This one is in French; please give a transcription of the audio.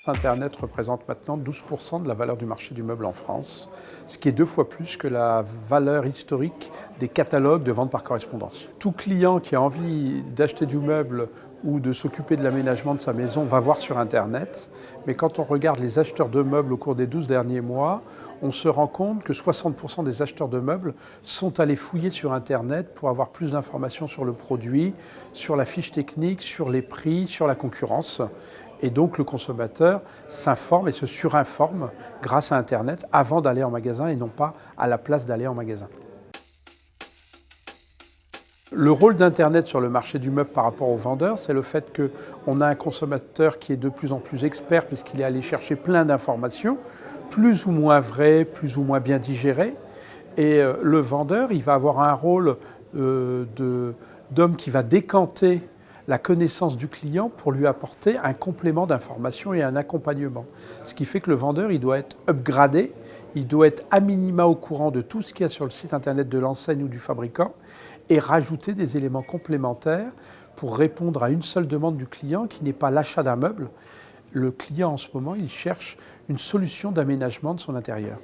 Internet représente maintenant 12% de la valeur du marché du meuble en France, ce qui est 2 fois plus que la valeur historique des catalogues de vente par correspondance. Tout client qui a envie d'acheter du meuble ou de s'occuper de l'aménagement de sa maison va voir sur Internet, mais quand on regarde les acheteurs de meubles au cours des 12 derniers mois, on se rend compte que 60% des acheteurs de meubles sont allés fouiller sur Internet pour avoir plus d'informations sur le produit, sur la fiche technique, sur les prix, sur la concurrence. Et donc le consommateur s'informe et se surinforme grâce à Internet avant d'aller en magasin et non pas à la place d'aller en magasin. Le rôle d'Internet sur le marché du meuble par rapport aux vendeurs, c'est le fait qu'on a un consommateur qui est de plus en plus expert puisqu'il est allé chercher plein d'informations, plus ou moins vraies, plus ou moins bien digérées. Et le vendeur, il va avoir un rôle d'homme qui va décanter la connaissance du client pour lui apporter un complément d'information et un accompagnement. Ce qui fait que le vendeur, il doit être upgradé, il doit être à minima au courant de tout ce qu'il y a sur le site internet de l'enseigne ou du fabricant et rajouter des éléments complémentaires pour répondre à une seule demande du client qui n'est pas l'achat d'un meuble. Le client en ce moment, il cherche une solution d'aménagement de son intérieur.